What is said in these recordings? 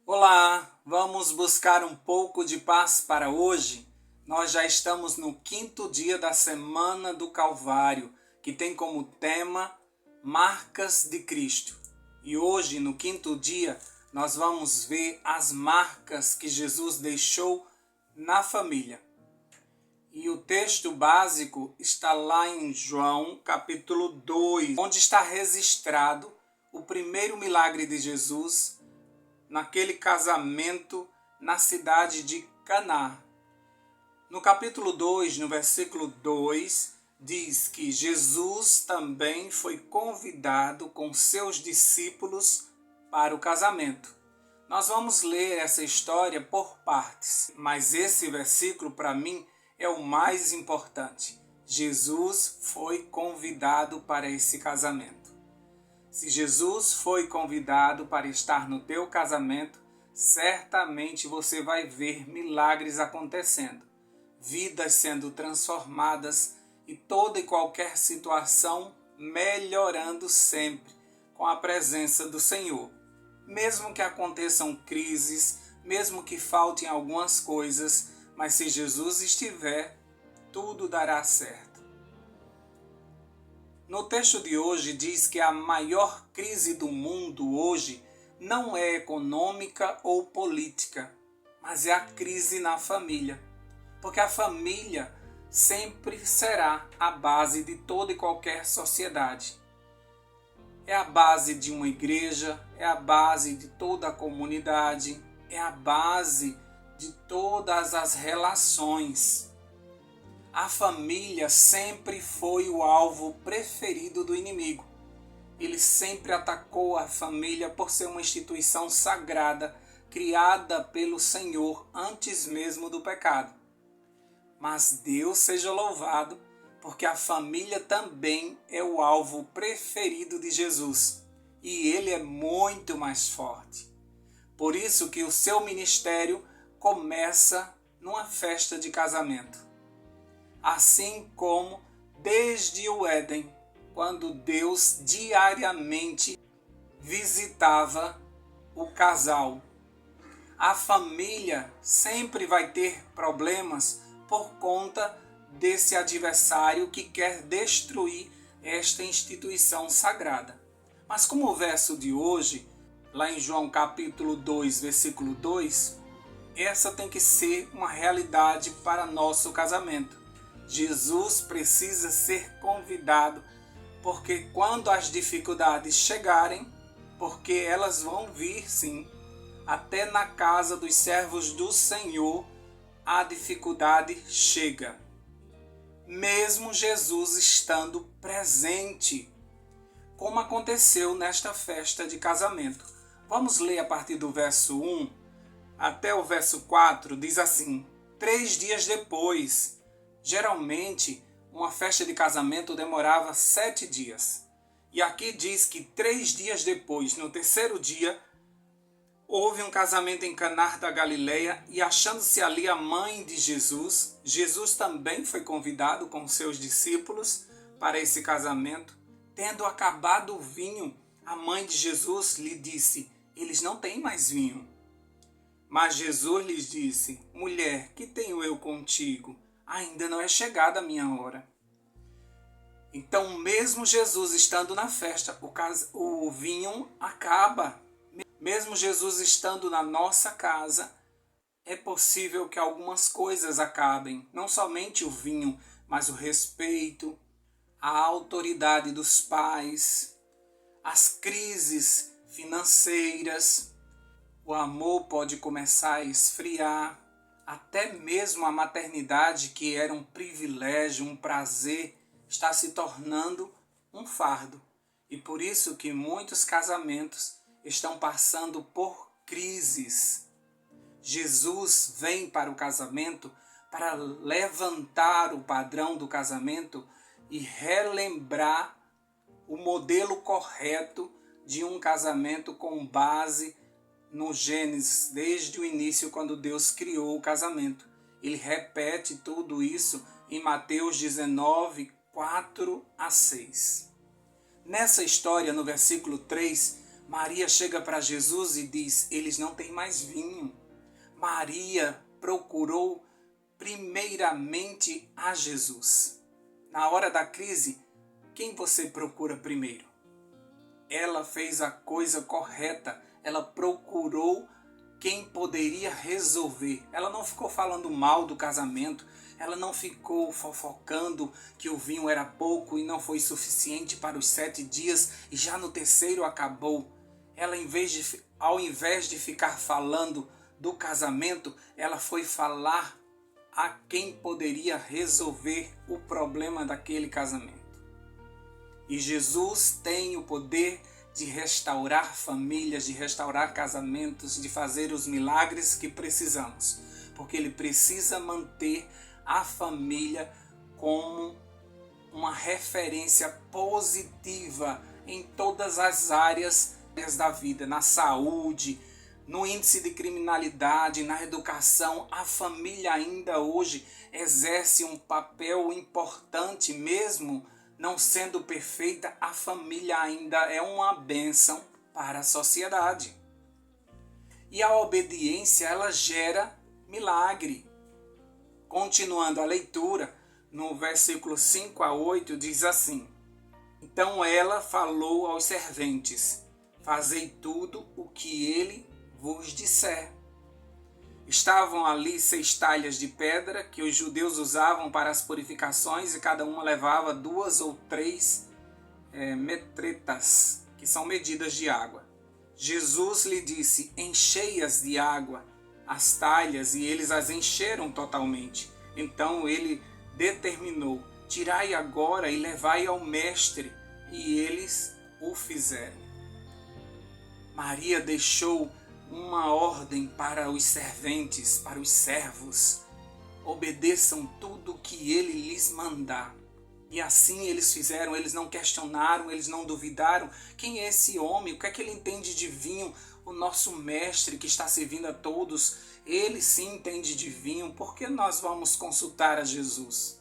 Olá, vamos buscar um pouco de paz para hoje? Nós já estamos no quinto dia da Semana do Calvário, que tem como tema Marcas de Cristo. E hoje, no quinto dia, nós vamos ver as marcas que Jesus deixou na família. E o texto básico está lá em João, capítulo 2, onde está registrado o primeiro milagre de Jesus naquele casamento na cidade de Caná. No capítulo 2, no versículo 2, diz que Jesus também foi convidado com seus discípulos para o casamento. Nós vamos ler essa história por partes, mas esse versículo para mim é o mais importante. Jesus foi convidado para esse casamento. Se Jesus foi convidado para estar no teu casamento, certamente você vai ver milagres acontecendo, vidas sendo transformadas e toda e qualquer situação melhorando sempre com a presença do Senhor. Mesmo que aconteçam crises, mesmo que faltem algumas coisas, mas se Jesus estiver, tudo dará certo. No texto de hoje diz que a maior crise do mundo hoje não é econômica ou política, mas é a crise na família. Porque a família sempre será a base de toda e qualquer sociedade. É a base de uma igreja, é a base de toda a comunidade, é a base de todas as relações. A família sempre foi o alvo preferido do inimigo. Ele sempre atacou a família por ser uma instituição sagrada, criada pelo Senhor antes mesmo do pecado. Mas Deus seja louvado, porque a família também é o alvo preferido de Jesus. E ele é muito mais forte. Por isso que o seu ministério começa numa festa de casamento. Assim como desde o Éden, quando Deus diariamente visitava o casal. A família sempre vai ter problemas por conta desse adversário que quer destruir esta instituição sagrada. Mas como o verso de hoje, lá em João capítulo 2, versículo 2, essa tem que ser uma realidade para nosso casamento. Jesus precisa ser convidado, porque quando as dificuldades chegarem, porque elas vão vir sim, até na casa dos servos do Senhor, a dificuldade chega. Mesmo Jesus estando presente, como aconteceu nesta festa de casamento. Vamos ler a partir do verso 1 até o verso 4, diz assim: 3 dias depois. Geralmente, uma festa de casamento demorava 7 dias. E aqui diz que 3 dias depois, no terceiro dia, houve um casamento em Caná da Galileia e achando-se ali a mãe de Jesus, Jesus também foi convidado com seus discípulos para esse casamento. Tendo acabado o vinho, a mãe de Jesus lhe disse: eles não têm mais vinho. Mas Jesus lhes disse: mulher, que tenho eu contigo? Ainda não é chegada a minha hora. Então, mesmo Jesus estando na festa, o vinho acaba. Mesmo Jesus estando na nossa casa, é possível que algumas coisas acabem. Não somente o vinho, mas o respeito, a autoridade dos pais, as crises financeiras. O amor pode começar a esfriar. Até mesmo a maternidade, que era um privilégio, um prazer, está se tornando um fardo. E por isso que muitos casamentos estão passando por crises. Jesus vem para o casamento para levantar o padrão do casamento e relembrar o modelo correto de um casamento com base no Gênesis, desde o início, quando Deus criou o casamento. Ele repete tudo isso em Mateus 19, 4 a 6. Nessa história, no versículo 3, Maria chega para Jesus e diz: eles não têm mais vinho. Maria procurou primeiramente a Jesus. Na hora da crise, quem você procura primeiro? Ela fez a coisa correta. Ela procurou quem poderia resolver. Ela não ficou falando mal do casamento. Ela não ficou fofocando que o vinho era pouco e não foi suficiente para os 7 dias e já no terceiro acabou. Ela, ao invés de ficar falando do casamento, ela foi falar a quem poderia resolver o problema daquele casamento. E Jesus tem o poder de restaurar famílias, de restaurar casamentos, de fazer os milagres que precisamos, porque Ele precisa manter a família como uma referência positiva em todas as áreas da vida, na saúde, no índice de criminalidade, na educação. A família ainda hoje exerce um papel importante, mesmo não sendo perfeita. A família ainda é uma bênção para a sociedade. E a obediência, ela gera milagre. Continuando a leitura, no versículo 5 a 8, diz assim: então ela falou aos serventes: fazei tudo o que ele vos disser. Estavam ali 6 talhas de pedra que os judeus usavam para as purificações, e cada uma levava 2 ou 3 metretas, que são medidas de água. Jesus lhe disse: enchei-as de água as talhas, e eles as encheram totalmente. Então ele determinou: tirai agora e levai ao mestre, e eles o fizeram. Maria deixou uma ordem para os serventes, para os servos: obedeçam tudo que ele lhes mandar. E assim eles fizeram. Eles não questionaram, eles não duvidaram. Quem é esse homem? O que é que ele entende de vinho? O nosso mestre que está servindo a todos, ele sim entende de vinho. Por que nós vamos consultar a Jesus?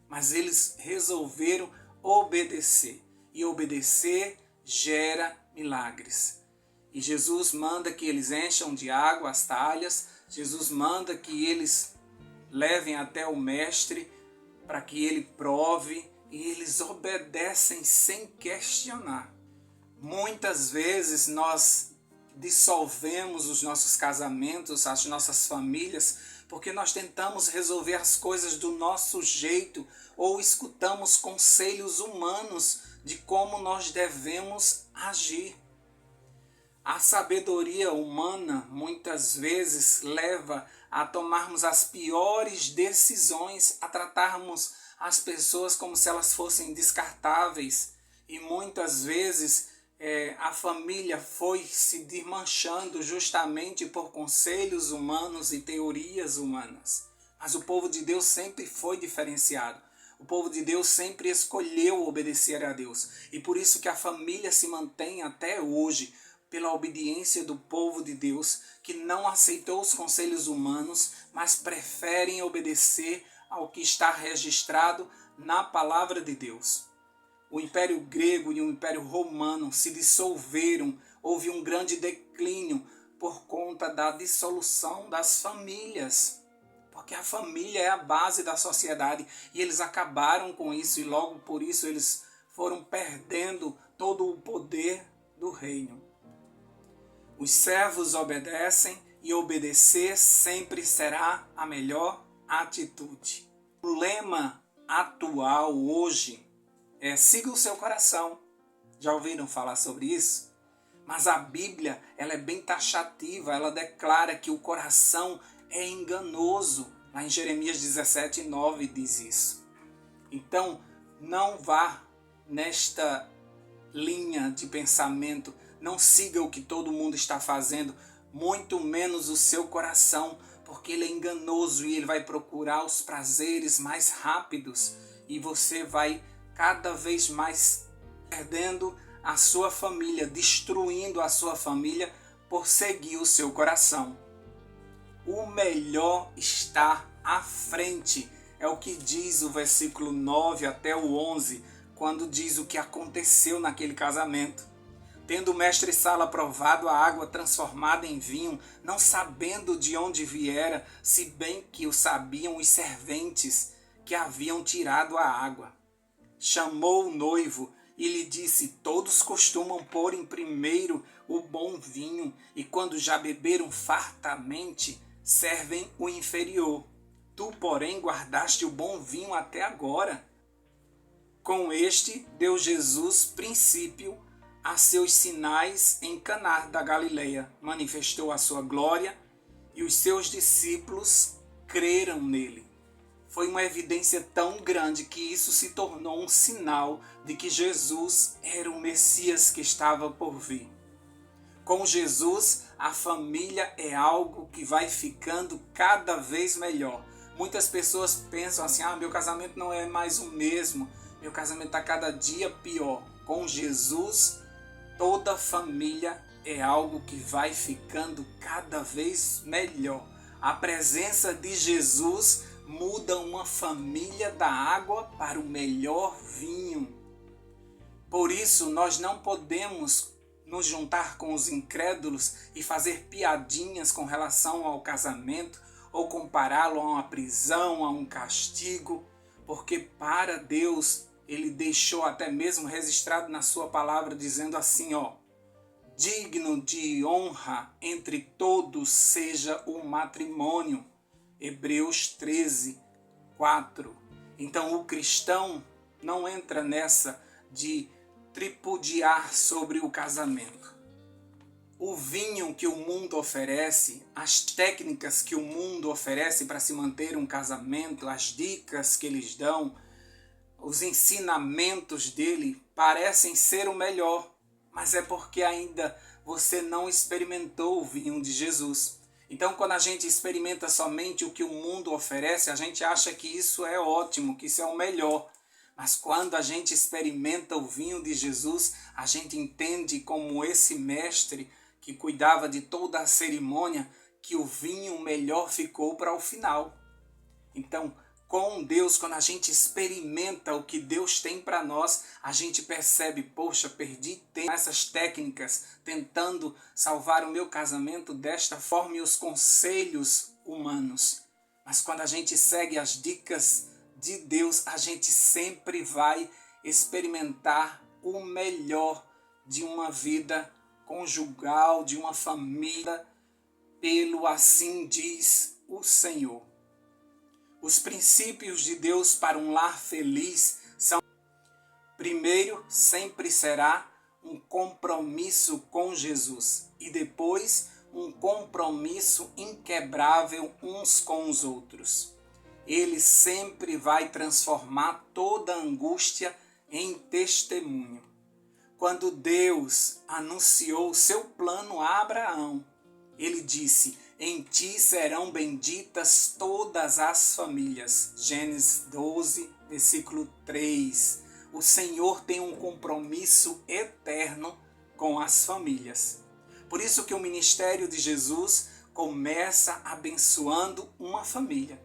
Mas eles resolveram obedecer. E obedecer gera milagres. E Jesus manda que eles encham de água as talhas. Jesus manda que eles levem até o mestre para que ele prove. E eles obedecem sem questionar. Muitas vezes nós dissolvemos os nossos casamentos, as nossas famílias, porque nós tentamos resolver as coisas do nosso jeito ou escutamos conselhos humanos de como nós devemos agir. A sabedoria humana muitas vezes leva a tomarmos as piores decisões, a tratarmos as pessoas como se elas fossem descartáveis, e muitas vezes a família foi se desmanchando justamente por conselhos humanos e teorias humanas. Mas o povo de Deus sempre foi diferenciado. O povo de Deus sempre escolheu obedecer a Deus. E por isso que a família se mantém até hoje, pela obediência do povo de Deus, que não aceitou os conselhos humanos, mas preferem obedecer ao que está registrado na palavra de Deus. O Império Grego e o Império Romano se dissolveram, houve um grande declínio por conta da dissolução das famílias, porque a família é a base da sociedade, e eles acabaram com isso, e logo por isso eles foram perdendo todo o poder do reino. Os servos obedecem, e obedecer sempre será a melhor atitude. O lema atual hoje é: siga o seu coração. Já ouviram falar sobre isso? Mas a Bíblia, ela é bem taxativa. Ela declara que o coração é enganoso. Lá em Jeremias 17:9 diz isso. Então, não vá nesta linha de pensamento. Não siga o que todo mundo está fazendo, muito menos o seu coração, porque ele é enganoso e ele vai procurar os prazeres mais rápidos, e você vai cada vez mais perdendo a sua família, destruindo a sua família por seguir o seu coração. O melhor está à frente, é o que diz o versículo 9 até o 11, quando diz o que aconteceu naquele casamento. Tendo o mestre-sala provado a água transformada em vinho, não sabendo de onde viera, se bem que o sabiam os serventes que haviam tirado a água. Chamou o noivo e lhe disse: todos costumam pôr em primeiro o bom vinho, e quando já beberam fartamente, servem o inferior. Tu, porém, guardaste o bom vinho até agora. Com este deu Jesus princípio a seus sinais em Caná da Galileia, manifestou a sua glória e os seus discípulos creram nele. Foi uma evidência tão grande que isso se tornou um sinal de que Jesus era o Messias que estava por vir. Com Jesus, a família é algo que vai ficando cada vez melhor. Muitas pessoas pensam assim: meu casamento não é mais o mesmo, meu casamento está cada dia pior. Com Jesus, toda família é algo que vai ficando cada vez melhor. A presença de Jesus muda uma família da água para o melhor vinho. Por isso, nós não podemos nos juntar com os incrédulos e fazer piadinhas com relação ao casamento ou compará-lo a uma prisão, a um castigo, porque para Deus Ele deixou até mesmo registrado na sua palavra dizendo assim, digno de honra entre todos seja o matrimônio. Hebreus 13, 4. Então o cristão não entra nessa de tripudiar sobre o casamento. O vinho que o mundo oferece, as técnicas que o mundo oferece para se manter um casamento, as dicas que eles dão, os ensinamentos dele parecem ser o melhor, mas é porque ainda você não experimentou o vinho de Jesus. Então, quando a gente experimenta somente o que o mundo oferece, a gente acha que isso é ótimo, que isso é o melhor. Mas quando a gente experimenta o vinho de Jesus, a gente entende como esse mestre que cuidava de toda a cerimônia, que o vinho melhor ficou para o final. Então, com Deus, quando a gente experimenta o que Deus tem para nós, a gente percebe, poxa, perdi tempo nessas técnicas, tentando salvar o meu casamento desta forma e os conselhos humanos. Mas quando a gente segue as dicas de Deus, a gente sempre vai experimentar o melhor de uma vida conjugal, de uma família, pelo assim diz o Senhor. Os princípios de Deus para um lar feliz são: primeiro, sempre será um compromisso com Jesus e depois um compromisso inquebrável uns com os outros. Ele sempre vai transformar toda angústia em testemunho. Quando Deus anunciou seu plano a Abraão, ele disse: em ti serão benditas todas as famílias. Gênesis 12, versículo 3. O Senhor tem um compromisso eterno com as famílias. Por isso que o ministério de Jesus começa abençoando uma família.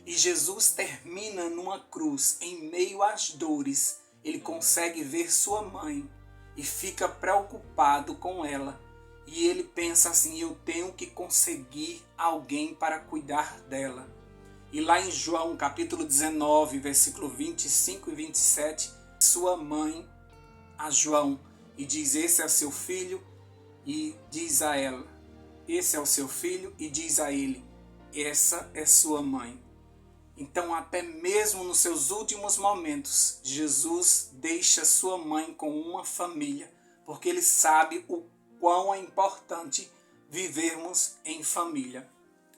E Jesus termina numa cruz, em meio às dores. Ele consegue ver sua mãe e fica preocupado com ela. E ele pensa assim: eu tenho que conseguir alguém para cuidar dela. E lá em João capítulo 19, versículo 25 e 27, sua mãe a João e diz: esse é seu filho, e diz a ela: esse é o seu filho, e diz a ele: essa é sua mãe. Então, até mesmo nos seus últimos momentos, Jesus deixa sua mãe com uma família, porque ele sabe o quão é importante vivermos em família.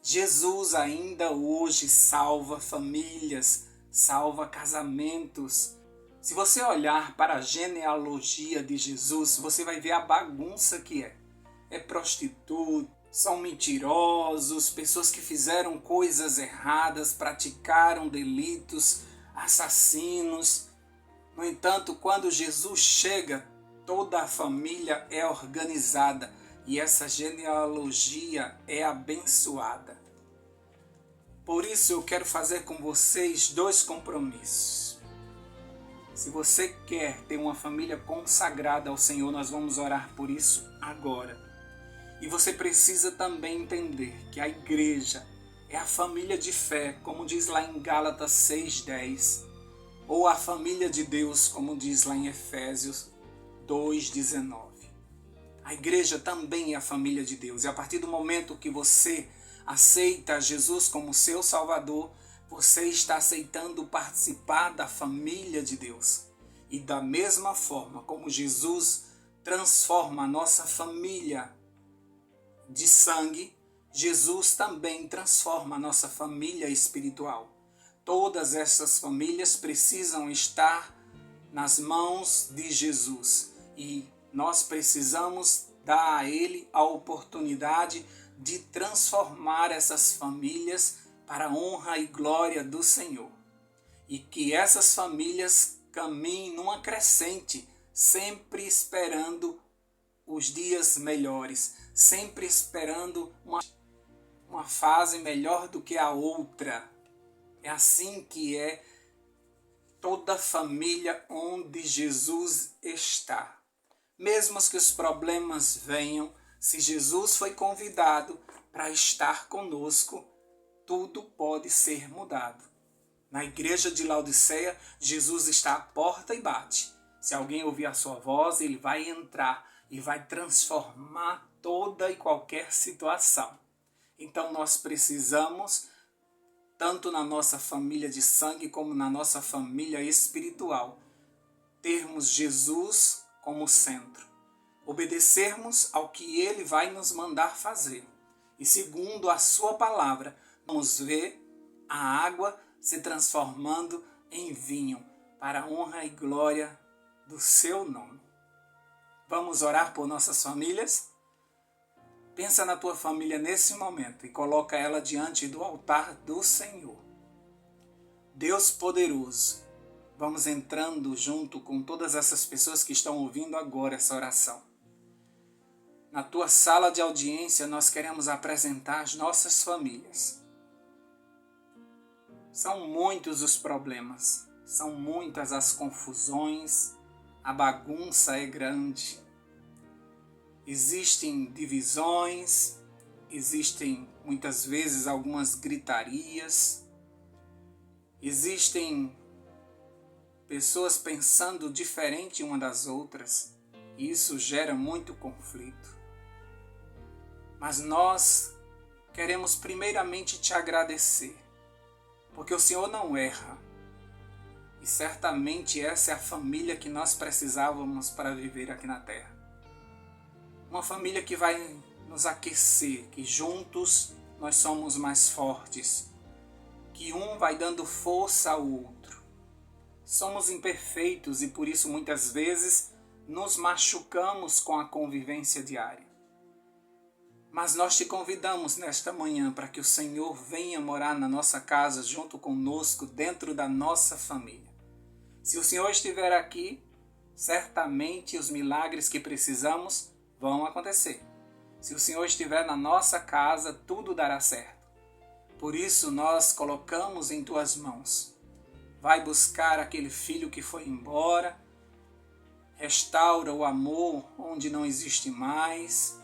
Jesus ainda hoje salva famílias, salva casamentos. Se você olhar para a genealogia de Jesus, você vai ver a bagunça que é. É prostituta, são mentirosos, pessoas que fizeram coisas erradas, praticaram delitos, assassinos. No entanto, quando Jesus chega, toda a família é organizada e essa genealogia é abençoada. Por isso eu quero fazer com vocês 2 compromissos. Se você quer ter uma família consagrada ao Senhor, nós vamos orar por isso agora. E você precisa também entender que a igreja é a família de fé, como diz lá em Gálatas 6:10, ou a família de Deus, como diz lá em Efésios 2:19. A igreja também é a família de Deus. E a partir do momento que você aceita Jesus como seu Salvador, você está aceitando participar da família de Deus. E da mesma forma como Jesus transforma a nossa família de sangue, Jesus também transforma a nossa família espiritual. Todas essas famílias precisam estar nas mãos de Jesus. E nós precisamos dar a Ele a oportunidade de transformar essas famílias para a honra e glória do Senhor. E que essas famílias caminhem numa crescente, sempre esperando os dias melhores, sempre esperando uma fase melhor do que a outra. É assim que é toda família onde Jesus está. Mesmo que os problemas venham, se Jesus foi convidado para estar conosco, tudo pode ser mudado. Na igreja de Laodiceia, Jesus está à porta e bate. Se alguém ouvir a sua voz, ele vai entrar e vai transformar toda e qualquer situação. Então nós precisamos, tanto na nossa família de sangue como na nossa família espiritual, termos Jesus como centro. Obedecermos ao que Ele vai nos mandar fazer. E segundo a sua palavra, vamos ver a água se transformando em vinho, para a honra e glória do seu nome. Vamos orar por nossas famílias? Pensa na tua família nesse momento e coloca ela diante do altar do Senhor. Deus poderoso, vamos entrando junto com todas essas pessoas que estão ouvindo agora essa oração. Na tua sala de audiência, nós queremos apresentar as nossas famílias. São muitos os problemas, são muitas as confusões, a bagunça é grande. Existem divisões, existem muitas vezes algumas gritarias, existem pessoas pensando diferente uma das outras, e isso gera muito conflito. Mas nós queremos primeiramente te agradecer, porque o Senhor não erra. E certamente essa é a família que nós precisávamos para viver aqui na terra. Uma família que vai nos aquecer, que juntos nós somos mais fortes, que um vai dando força ao outro. Somos imperfeitos e por isso muitas vezes nos machucamos com a convivência diária. Mas nós te convidamos nesta manhã para que o Senhor venha morar na nossa casa junto conosco, dentro da nossa família. Se o Senhor estiver aqui, certamente os milagres que precisamos vão acontecer. Se o Senhor estiver na nossa casa, tudo dará certo. Por isso nós colocamos em tuas mãos. Vai buscar aquele filho que foi embora, restaura o amor onde não existe mais.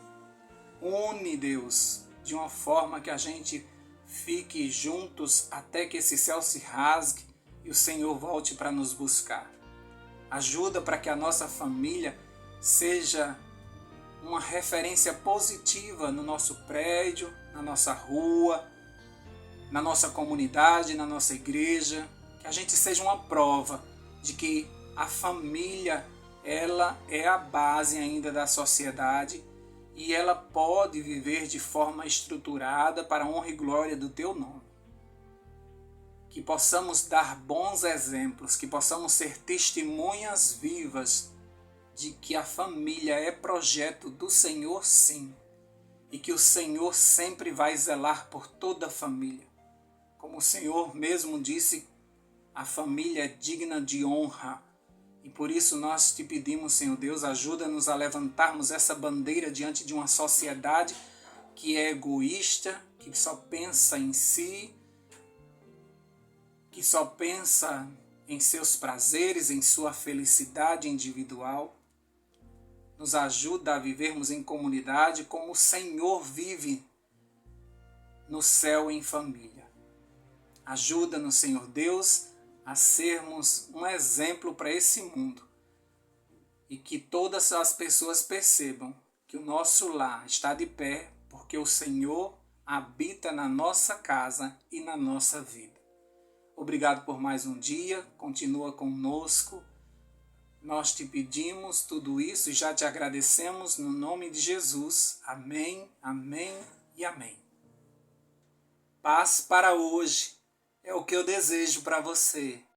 Une, Deus, de uma forma que a gente fique juntos até que esse céu se rasgue e o Senhor volte para nos buscar. Ajuda para que a nossa família seja uma referência positiva no nosso prédio, na nossa rua, na nossa comunidade, na nossa igreja. Que a gente seja uma prova de que a família, ela é a base ainda da sociedade e ela pode viver de forma estruturada para a honra e glória do teu nome. Que possamos dar bons exemplos, que possamos ser testemunhas vivas de que a família é projeto do Senhor, sim, e que o Senhor sempre vai zelar por toda a família. Como o Senhor mesmo disse, a família é digna de honra. E por isso nós te pedimos, Senhor Deus, ajuda-nos a levantarmos essa bandeira diante de uma sociedade que é egoísta, que só pensa em si, que só pensa em seus prazeres, em sua felicidade individual. Nos ajuda a vivermos em comunidade como o Senhor vive no céu em família. Ajuda-nos, Senhor Deus, a sermos um exemplo para esse mundo e que todas as pessoas percebam que o nosso lar está de pé porque o Senhor habita na nossa casa e na nossa vida. Obrigado por mais um dia, continua conosco. Nós te pedimos tudo isso e já te agradecemos no nome de Jesus. Amém, amém e amém. Paz para hoje é o que eu desejo para você.